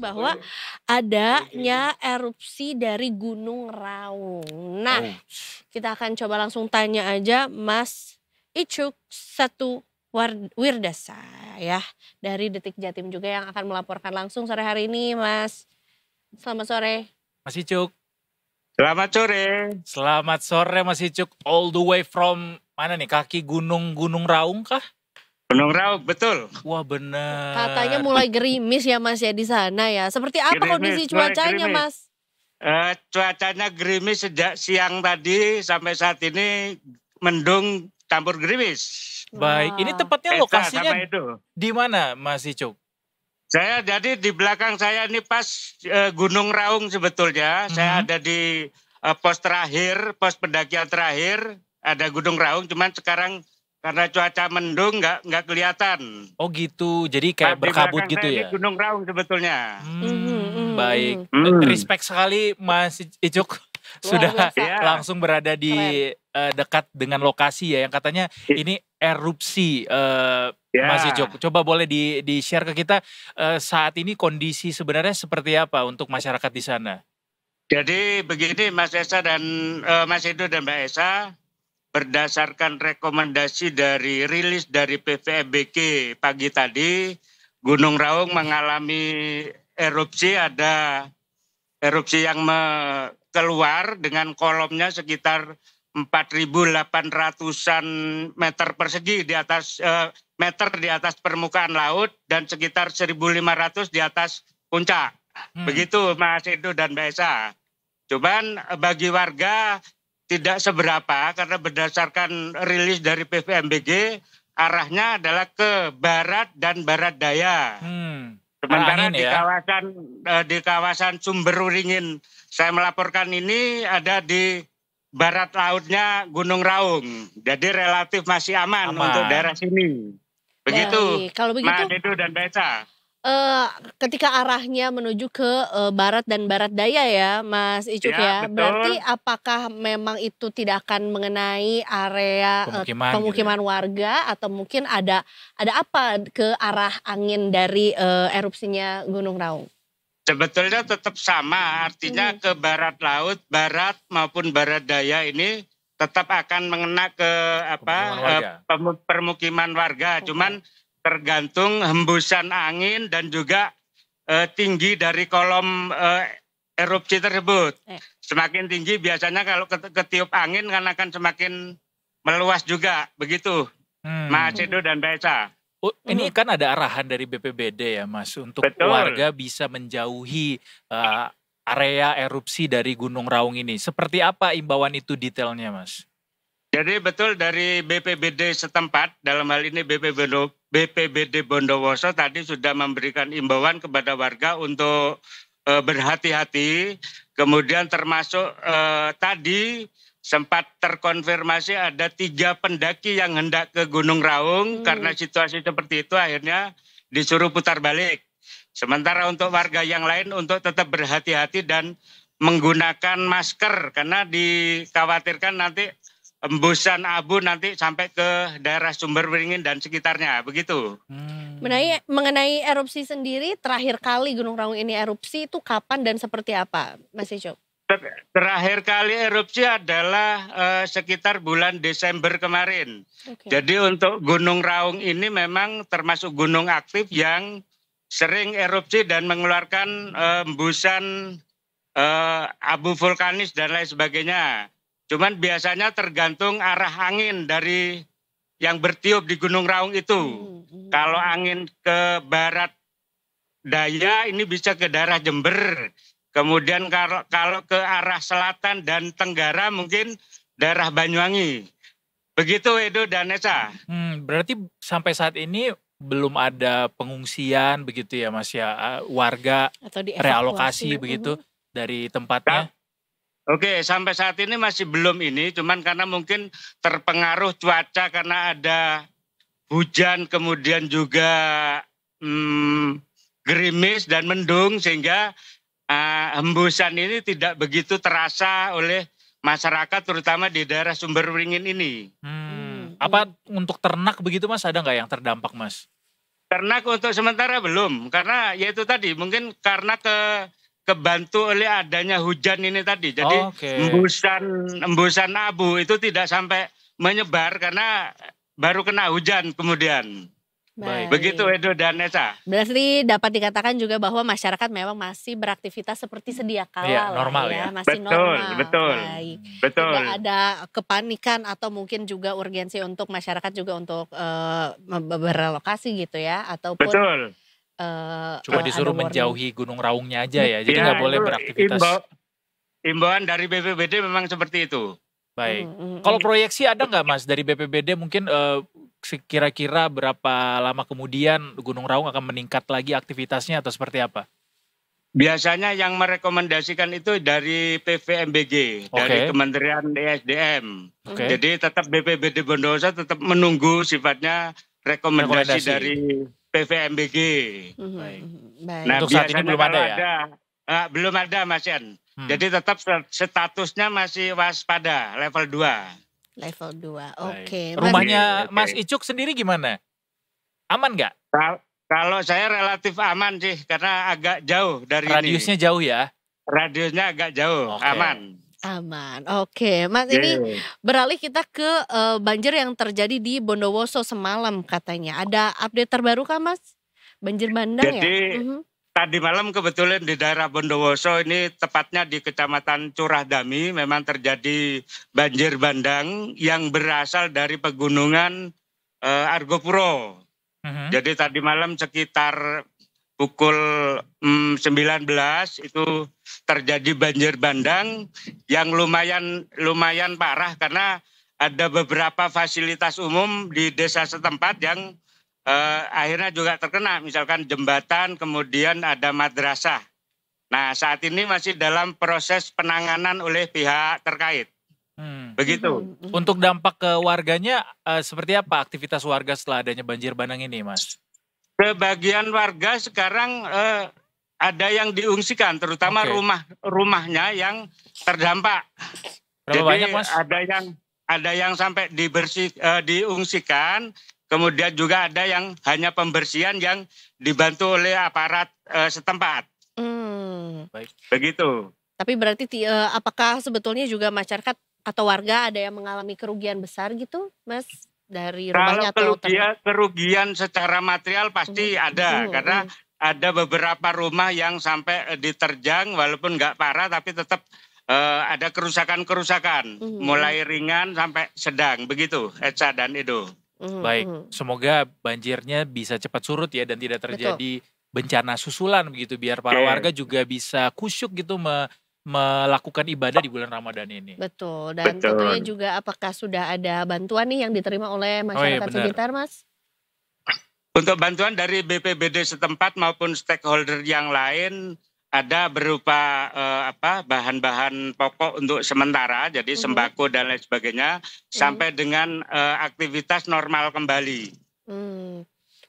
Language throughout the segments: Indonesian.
bahwa adanya erupsi dari Gunung Raung. Nah, Oh, kita akan coba langsung tanya aja Mas Icuk Satu Wirdasa ya, dari Detik Jatim juga yang akan melaporkan langsung sore hari ini, Mas. Selamat sore. Mas Icuk. Selamat sore. Selamat sore Mas Icuk. All the way from mana nih? Kaki Gunung Raung kah? Gunung Raung, betul. Wah bener. Katanya mulai gerimis ya Mas ya di sana ya. Seperti apa kondisi Mulai cuacanya gerimis. Mas? Cuacanya gerimis sejak siang tadi sampai saat ini mendung campur gerimis. Baik, ini Wah. tepatnya Peta lokasinya sama itu. di mana Mas Icuk? Saya jadi di belakang saya ini pas Gunung Raung sebetulnya. Saya ada di pos terakhir, pos pendakian terakhir. Ada Gunung Raung, cuman sekarang karena cuaca mendung nggak kelihatan. Oh gitu, jadi kayak Di berkabut belakang gitu saya ya? ini Gunung Raung sebetulnya. Baik. Hmm. Respect sekali Mas Icuk sudah biasa. Iya. langsung berada di dekat dengan lokasi ya yang katanya ini erupsi Ya. Mas Icuk. Coba boleh di-share ke kita saat ini kondisi sebenarnya seperti apa untuk masyarakat di sana? Jadi begini Mas Esa dan Mas Edo dan Mbak Esa, berdasarkan rekomendasi dari rilis dari PVMBG pagi tadi, Gunung Raung mengalami erupsi, ada erupsi yang keluar dengan kolomnya sekitar 4.800-an meter persegi di atas meter di atas permukaan laut dan sekitar 1.500 di atas puncak. Begitu Mas Edo dan Mbak Esa. Cuman bagi warga tidak seberapa karena berdasarkan rilis dari PVMBG arahnya adalah ke barat dan barat daya. Sementara Arah angin di ya? di kawasan Sumberwaringin saya melaporkan ini ada di barat lautnya Gunung Raung. Jadi relatif masih aman. Untuk daerah sini. Begitu. Baik, kalau begitu Mas Edo dan Besa. ketika arahnya menuju ke barat dan barat daya ya Mas Icuk Ya, ya. betul. Berarti apakah memang itu tidak akan mengenai area pemukiman warga atau mungkin ada apa ke arah angin dari erupsinya Gunung Raung? Sebetulnya tetap sama, artinya ke barat laut, barat maupun barat daya ini tetap akan mengena ke permukiman warga. Cuman tergantung hembusan angin dan juga tinggi dari kolom erupsi tersebut. Semakin tinggi biasanya kalau ketiup angin kan akan semakin meluas juga, begitu. Mas Edo dan Mbak Esa. Ini kan ada arahan dari BPBD ya Mas untuk warga bisa menjauhi area erupsi dari Gunung Raung ini. Seperti apa imbauan itu detailnya Mas? Jadi betul dari BPBD setempat, dalam hal ini BPBD Bondowoso tadi sudah memberikan imbauan kepada warga untuk berhati-hati. Kemudian termasuk tadi sempat terkonfirmasi ada 3 pendaki yang hendak ke Gunung Raung. Karena situasi seperti itu akhirnya disuruh putar balik. Sementara untuk warga yang lain untuk tetap berhati-hati dan menggunakan masker. Karena dikhawatirkan nanti embusan abu nanti sampai ke daerah Sumberwaringin dan sekitarnya, begitu. Mengenai erupsi sendiri, terakhir kali Gunung Raung ini erupsi itu kapan dan seperti apa, Mas Icuk? Terakhir kali erupsi adalah sekitar bulan Desember kemarin. Jadi untuk Gunung Raung ini memang termasuk gunung aktif yang sering erupsi dan mengeluarkan embusan abu vulkanis dan lain sebagainya. Cuman biasanya tergantung arah angin dari yang bertiup di Gunung Raung itu. Kalau angin ke barat daya ini bisa ke daerah Jember. Kemudian kalau ke arah selatan dan tenggara mungkin daerah Banyuwangi. Begitu Edo dan Esa. Berarti sampai saat ini belum ada pengungsian begitu ya Mas ya, warga atau realokasi begitu dari tempatnya? Oke, sampai saat ini masih belum ini, cuman karena mungkin terpengaruh cuaca karena ada hujan kemudian juga gerimis dan mendung sehingga hembusan ini tidak begitu terasa oleh masyarakat terutama di daerah Sumberwaringin ini. Apa untuk ternak begitu Mas, ada nggak yang terdampak Mas? Ternak untuk sementara belum, karena ya itu tadi mungkin karena kebantu oleh adanya hujan ini tadi. Jadi embusan abu itu tidak sampai menyebar karena baru kena hujan kemudian. Baik. Begitu Edo dan Esa. Berarti dapat dikatakan juga bahwa masyarakat memang masih beraktivitas seperti sedia kala Iya, normal ya. Masih normal. Betul. Baik. Betul. Tidak ada kepanikan atau mungkin juga urgensi untuk masyarakat juga untuk berelokasi gitu ya, ataupun Betul. Cuma disuruh menjauhi Gunung Raungnya aja ya, jadi nggak boleh beraktivitas. Imbauan dari BPBD memang seperti itu. Baik. Kalau proyeksi ada nggak Mas dari BPBD mungkin kira-kira berapa lama kemudian Gunung Raung akan meningkat lagi aktivitasnya atau seperti apa? Biasanya yang merekomendasikan itu dari PVMBG, dari Kementerian ESDM. Jadi tetap BPBD Bondowoso tetap menunggu sifatnya rekomendasi dari PVMBG. Baik. Nah, untuk saat ini belum ada ya? Belum ada Mas Yan. Jadi tetap statusnya masih waspada level 2. Level 2, oke. Rumahnya Mas Icuk sendiri gimana? Aman nggak? Kalau saya relatif aman sih, karena agak jauh dari Radiusnya jauh ya? Radiusnya agak jauh, aman. Aman, oke. Mas ini beralih kita ke banjir yang terjadi di Bondowoso semalam katanya. Ada update terbaru kah Mas? Banjir bandang ya? Tadi malam kebetulan di daerah Bondowoso ini tepatnya di Kecamatan Curah Dami memang terjadi banjir bandang yang berasal dari pegunungan Argopuro. Jadi tadi malam sekitar pukul 19 itu terjadi banjir bandang yang lumayan parah karena ada beberapa fasilitas umum di desa setempat yang akhirnya juga terkena, misalkan jembatan, kemudian ada madrasah. Nah, saat ini masih dalam proses penanganan oleh pihak terkait. Begitu. Untuk dampak ke warganya, seperti apa aktivitas warga setelah adanya banjir bandang ini, Mas? Sebagian warga sekarang ada yang diungsikan, terutama rumahnya yang terdampak. Berapa banyak, Mas? Ada yang sampai diungsikan. Kemudian juga ada yang hanya pembersihan yang dibantu oleh aparat setempat. Baik. Begitu. Tapi berarti apakah sebetulnya juga masyarakat atau warga ada yang mengalami kerugian besar gitu, Mas? Dari rumahnya kalau kerugian secara material pasti ada. Karena ada beberapa rumah yang sampai diterjang walaupun nggak parah tapi tetap ada kerusakan-kerusakan. Mulai ringan sampai sedang. Begitu, Eca dan Edo. Baik, semoga banjirnya bisa cepat surut ya dan tidak terjadi bencana susulan begitu biar para warga juga bisa kusyuk gitu melakukan ibadah di bulan Ramadan ini. Betul, dan tentunya juga apakah sudah ada bantuan nih yang diterima oleh masyarakat sekitar, Mas? Untuk bantuan dari BPBD setempat maupun stakeholder yang lain ada berupa bahan-bahan pokok untuk sementara, jadi sembako dan lain sebagainya, sampai dengan aktivitas normal kembali.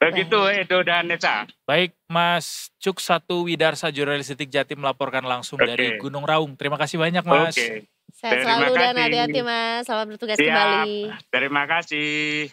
Begitu Edo dan Neca. Baik, Mas Cuk Satu Widarsa, jurnalis Detik Jatim melaporkan langsung dari Gunung Raung. Terima kasih banyak, Mas. Sehat selalu dan hati-hati, Mas. Selamat bertugas kembali. Terima kasih.